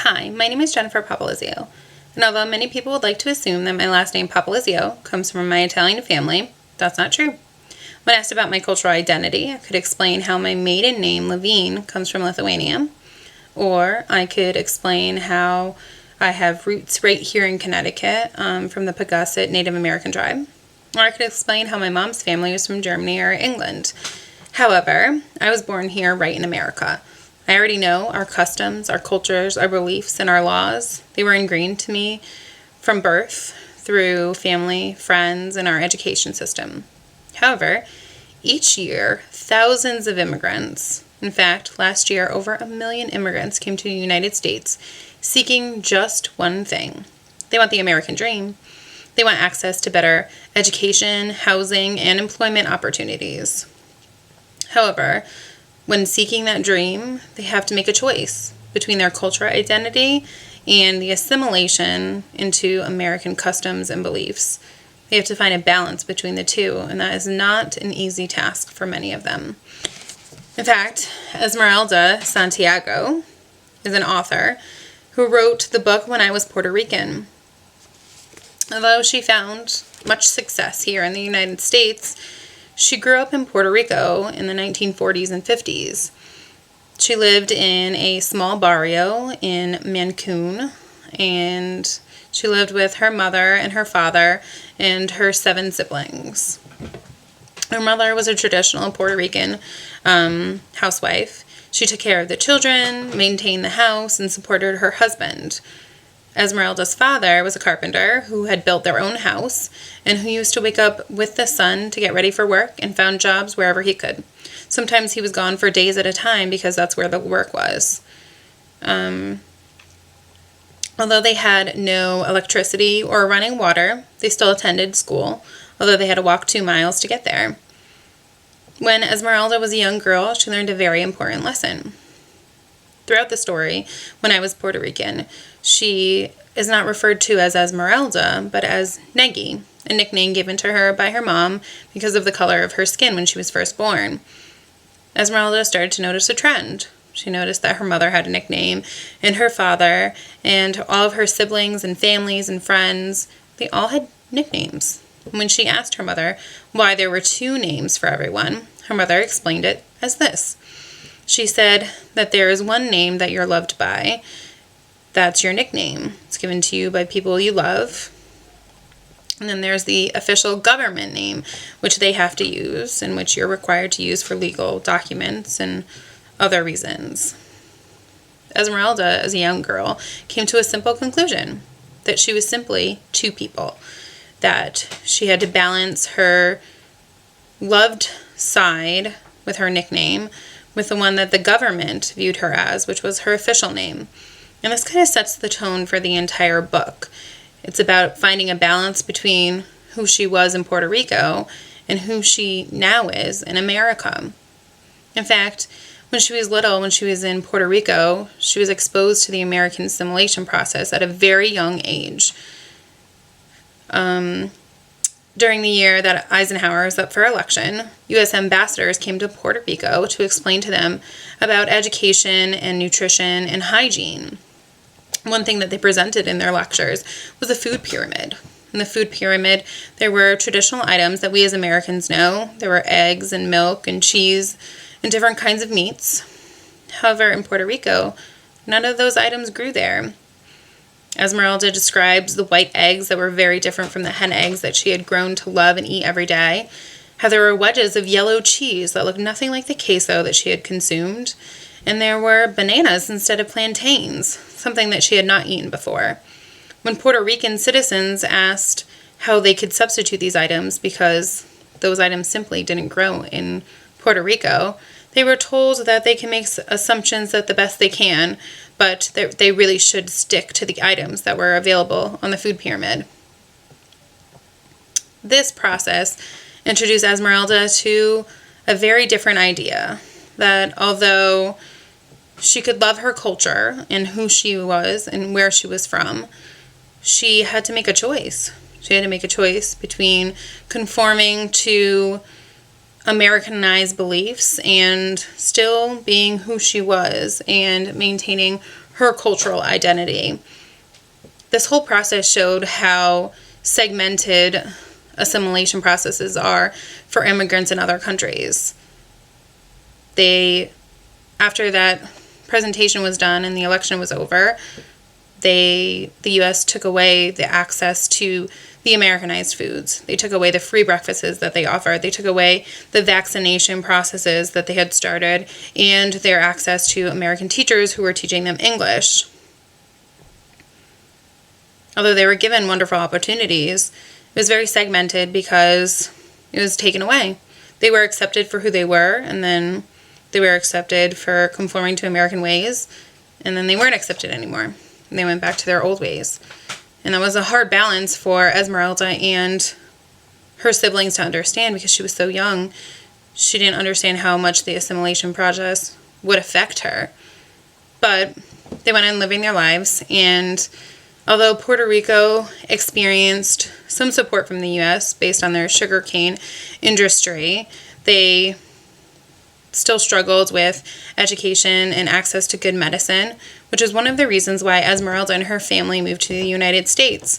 Hi, my name is Jennifer Papalizio, and although many people would like to assume that my last name Papalizio comes from my Italian family, that's not true. When asked about my cultural identity, I could explain how my maiden name, Levine, comes from Lithuania, or I could explain how I have roots right here in Connecticut from the Pagusset Native American tribe, or I could explain how my mom's family was from Germany or England. However, I was born here right in America. I already know our customs, our cultures, our beliefs, and our laws. They were ingrained to me from birth through family, friends, and our education system. However, each year, thousands of immigrants, in fact, last year, over 1 million immigrants came to the United States seeking just one thing. They want the American dream. They want access to better education, housing, and employment opportunities. However, when seeking that dream, they have to make a choice between their cultural identity and the assimilation into American customs and beliefs. They have to find a balance between the two, and that is not an easy task for many of them. In fact, Esmeralda Santiago is an author who wrote the book When I Was Puerto Rican. Although she found much success here in the United States, she grew up in Puerto Rico in the 1940s and 50s. She lived in a small barrio in Mancun, and she lived with her mother and her father and her 7 siblings. Her mother was a traditional Puerto Rican housewife. She took care of the children, maintained the house, and supported her husband. Esmeralda's father was a carpenter who had built their own house and who used to wake up with the sun to get ready for work and found jobs wherever he could. Sometimes he was gone for days at a time because that's where the work was. Although they had no electricity or running water, they still attended school, although they had to walk 2 miles to get there. When Esmeralda was a young girl, she learned a very important lesson. Throughout the story, When I Was Puerto Rican, she is not referred to as Esmeralda, but as Negi, a nickname given to her by her mom because of the color of her skin when she was first born. Esmeralda started to notice a trend. She noticed that her mother had a nickname, and her father, and all of her siblings and families and friends, they all had nicknames. When she asked her mother why there were 2 names for everyone, her mother explained it as this. She said that there is one name that you're loved by. That's your nickname. It's given to you by people you love. And then there's the official government name, which they have to use and which you're required to use for legal documents and other reasons. Esmeralda, as a young girl, came to a simple conclusion, that she was simply 2 people, that she had to balance her loved side with her nickname with the one that the government viewed her as, which was her official name. And this kind of sets the tone for the entire book. It's about finding a balance between who she was in Puerto Rico and who she now is in America. In fact, when she was little, when she was in Puerto Rico, she was exposed to the American assimilation process at a very young age. During the year that Eisenhower was up for election, U.S. ambassadors came to Puerto Rico to explain to them about education and nutrition and hygiene. One thing that they presented in their lectures was a food pyramid. In the food pyramid, there were traditional items that we as Americans know. There were eggs and milk and cheese and different kinds of meats. However, in Puerto Rico, none of those items grew there. Esmeralda describes the white eggs that were very different from the hen eggs that she had grown to love and eat every day. How there were wedges of yellow cheese that looked nothing like the queso that she had consumed. And there were bananas instead of plantains, something that she had not eaten before. When Puerto Rican citizens asked how they could substitute these items because those items simply didn't grow in Puerto Rico, they were told that they can make assumptions that the best they can, but they really should stick to the items that were available on the food pyramid. This process introduced Esmeralda to a very different idea, that although she could love her culture and who she was and where she was from, she had to make a choice. She had to make a choice between conforming to Americanized beliefs and still being who she was and maintaining her cultural identity. This whole process showed how segmented assimilation processes are for immigrants in other countries. After that presentation was done and the election was over, the U.S. took away the access to the Americanized foods. They took away the free breakfasts that they offered. They took away the vaccination processes that they had started and their access to American teachers who were teaching them English. Although they were given wonderful opportunities, it was very segmented because it was taken away. They were accepted for who they were, and then they were accepted for conforming to American ways, and then they weren't accepted anymore. They went back to their old ways. And that was a hard balance for Esmeralda and her siblings to understand because she was so young. She didn't understand how much the assimilation process would affect her. But they went on living their lives, and although Puerto Rico experienced some support from the U.S. based on their sugarcane industry, they still struggled with education and access to good medicine, which is one of the reasons why Esmeralda and her family moved to the United States.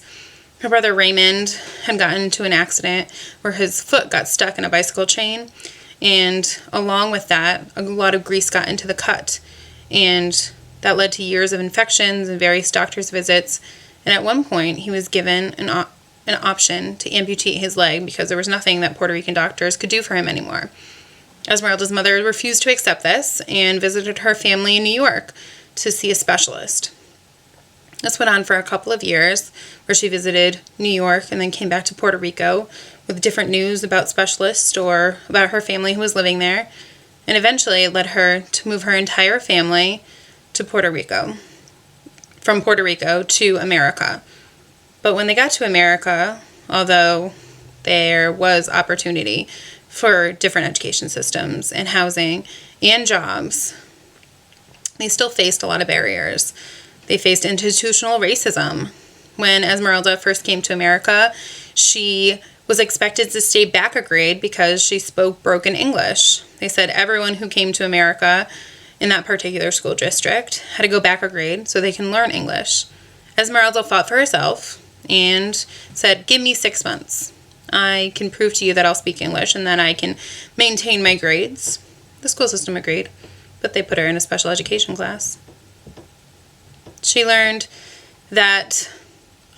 Her brother Raymond had gotten into an accident where his foot got stuck in a bicycle chain, and along with that, a lot of grease got into the cut, and that led to years of infections and various doctor's visits. And at one point, he was given an option to amputate his leg because there was nothing that Puerto Rican doctors could do for him anymore. Esmeralda's mother refused to accept this and visited her family in New York to see a specialist. This went on for a couple of years, where she visited New York and then came back to Puerto Rico with different news about specialists or about her family who was living there. And eventually it led her to move her entire family to Puerto Rico, from Puerto Rico to America. But when they got to America, although there was opportunity for different education systems and housing and jobs, they still faced a lot of barriers. They faced institutional racism. When Esmeralda first came to America, she was expected to stay back a grade because she spoke broken English. They said everyone who came to America in that particular school district had to go back a grade so they can learn English. Esmeralda fought for herself and said, "Give me 6 months. I can prove to you that I'll speak English and that I can maintain my grades." The school system agreed, but they put her in a special education class. She learned that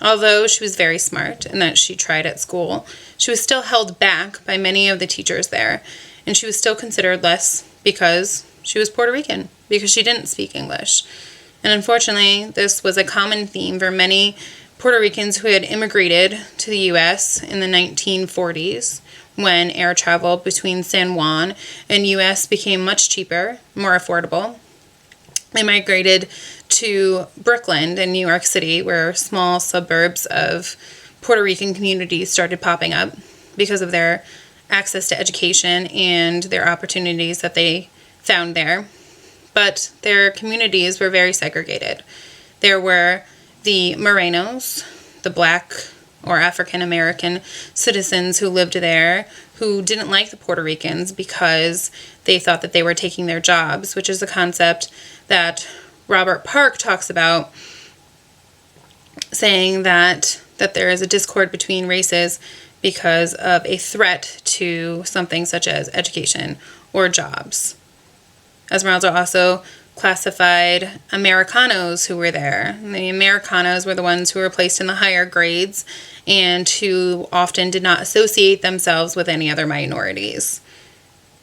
although she was very smart and that she tried at school, she was still held back by many of the teachers there, and she was still considered less because she was Puerto Rican, because she didn't speak English. And unfortunately, this was a common theme for many Puerto Ricans who had immigrated to the U.S. in the 1940s, when air travel between San Juan and U.S. became much cheaper, more affordable. They migrated to Brooklyn in New York City, where small suburbs of Puerto Rican communities started popping up because of their access to education and their opportunities that they found there. But their communities were very segregated. There were the Morenos, the black or African American citizens who lived there, who didn't like the Puerto Ricans because they thought that they were taking their jobs, which is a concept that Robert Park talks about, saying that there is a discord between races because of a threat to something such as education or jobs. Esmeralda also classified Americanos who were there. The Americanos were the ones who were placed in the higher grades and who often did not associate themselves with any other minorities.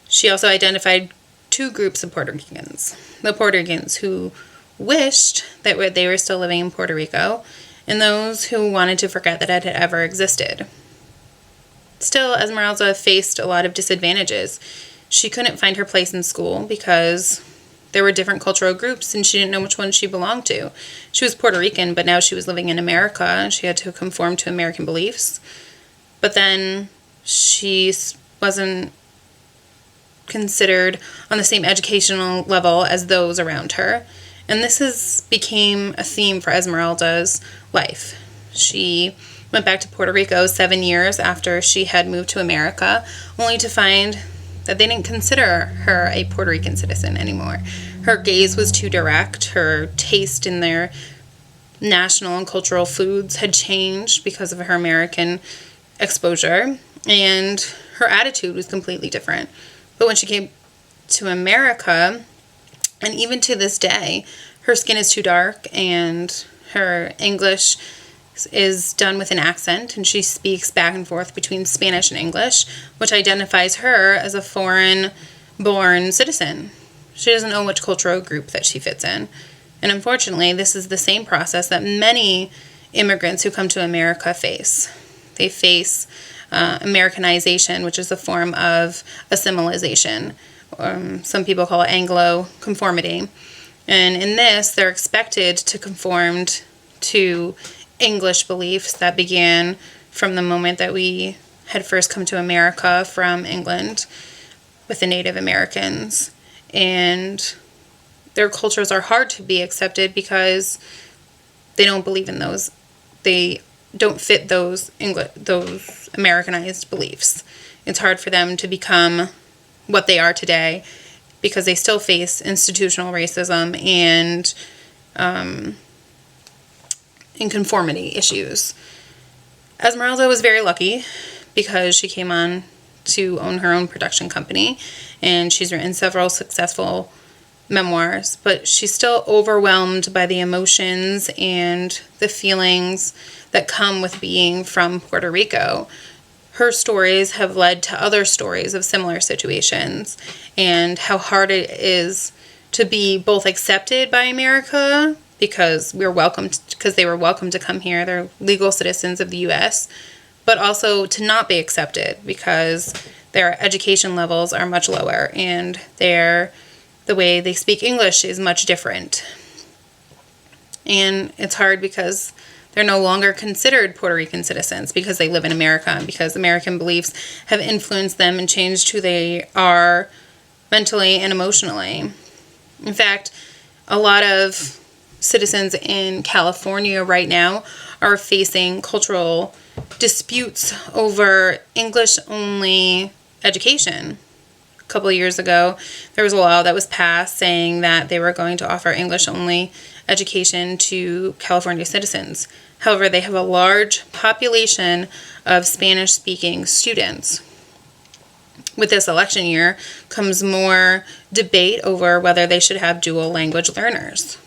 She also identified two groups of Puerto Ricans. The Puerto Ricans who wished that they were still living in Puerto Rico, and those who wanted to forget that it had ever existed. Still, Esmeralda faced a lot of disadvantages. She couldn't find her place in school because there were different cultural groups and she didn't know which one she belonged to. She was Puerto Rican, but now she was living in America and she had to conform to American beliefs. But then she wasn't considered on the same educational level as those around her. And this became a theme for Esmeralda's life. She went back to Puerto Rico 7 years after she had moved to America, only to find that they didn't consider her a Puerto Rican citizen anymore. Her gaze was too direct. Her taste in their national and cultural foods had changed because of her American exposure, and her attitude was completely different. But when she came to America, and even to this day, her skin is too dark and her English is done with an accent, and she speaks back and forth between Spanish and English, which identifies her as a foreign-born citizen. She doesn't know which cultural group that she fits in. And unfortunately, this is the same process that many immigrants who come to America face. They face Americanization, which is a form of assimilation. Some people call it Anglo conformity. And in this, they're expected to conform to English beliefs that began from the moment that we had first come to America from England with the Native Americans. And their cultures are hard to be accepted because they don't believe in those. They don't fit those Americanized beliefs. It's hard for them to become what they are today because they still face institutional racism and conformity issues. Esmeralda was very lucky because she came on to own her own production company, and she's written several successful memoirs, but she's still overwhelmed by the emotions and the feelings that come with being from Puerto Rico. Her stories have led to other stories of similar situations and how hard it is to be both accepted by America because they were welcome to come here. They're legal citizens of the U.S., but also to not be accepted because their education levels are much lower and the way they speak English is much different. And it's hard because they're no longer considered Puerto Rican citizens because they live in America and because American beliefs have influenced them and changed who they are mentally and emotionally. In fact, a lot of citizens in California right now are facing cultural disputes over English-only education. A couple of years ago, there was a law that was passed saying that they were going to offer English-only education to California citizens. However, they have a large population of Spanish-speaking students. With this election year comes more debate over whether they should have dual language learners.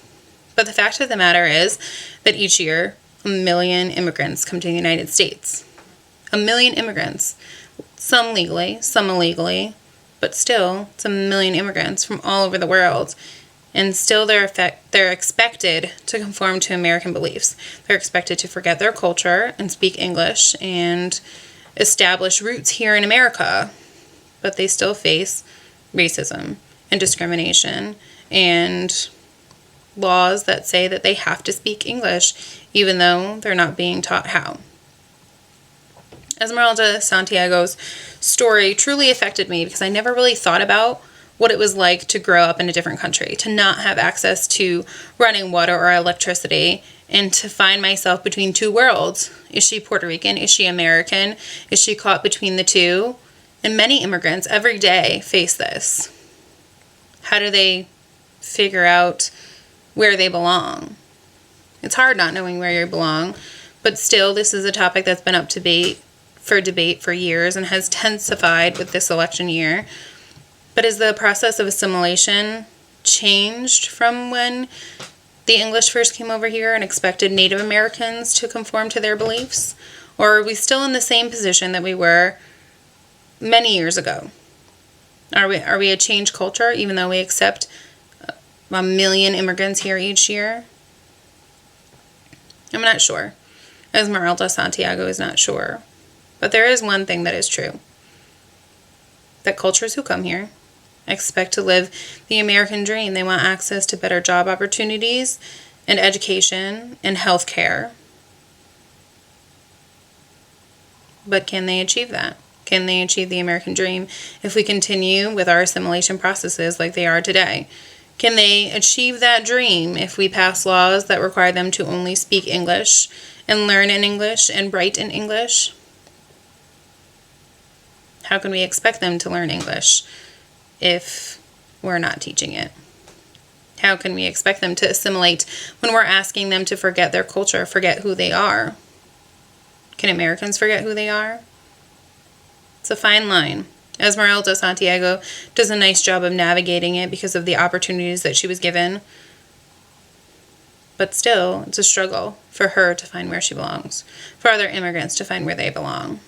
But the fact of the matter is that each year, 1 million immigrants come to the United States. 1 million immigrants. Some legally, some illegally, but still, it's 1 million immigrants from all over the world. And still they're expected to conform to American beliefs. They're expected to forget their culture and speak English and establish roots here in America. But they still face racism and discrimination and laws that say that they have to speak English even though they're not being taught how. Esmeralda Santiago's story truly affected me because I never really thought about what it was like to grow up in a different country, to not have access to running water or electricity, and to find myself between two worlds. Is she Puerto Rican? Is she American? Is she caught between the two? And many immigrants every day face this. How do they figure out where they belong? It's hard not knowing where you belong, but still this is a topic that's been up for debate for years and has intensified with this election year. But has the process of assimilation changed from when the English first came over here and expected Native Americans to conform to their beliefs? Or are we still in the same position that we were many years ago? Are we a changed culture even though we accept 1 million immigrants here each year? I'm not sure. Esmeralda Santiago is not sure. But there is one thing that is true. That cultures who come here expect to live the American dream. They want access to better job opportunities and education and health care. But can they achieve that? Can they achieve the American dream if we continue with our assimilation processes like they are today? Can they achieve that dream if we pass laws that require them to only speak English and learn in English and write in English? How can we expect them to learn English if we're not teaching it? How can we expect them to assimilate when we're asking them to forget their culture, forget who they are? Can Americans forget who they are? It's a fine line. Esmeralda Santiago does a nice job of navigating it because of the opportunities that she was given. But still, it's a struggle for her to find where she belongs, for other immigrants to find where they belong.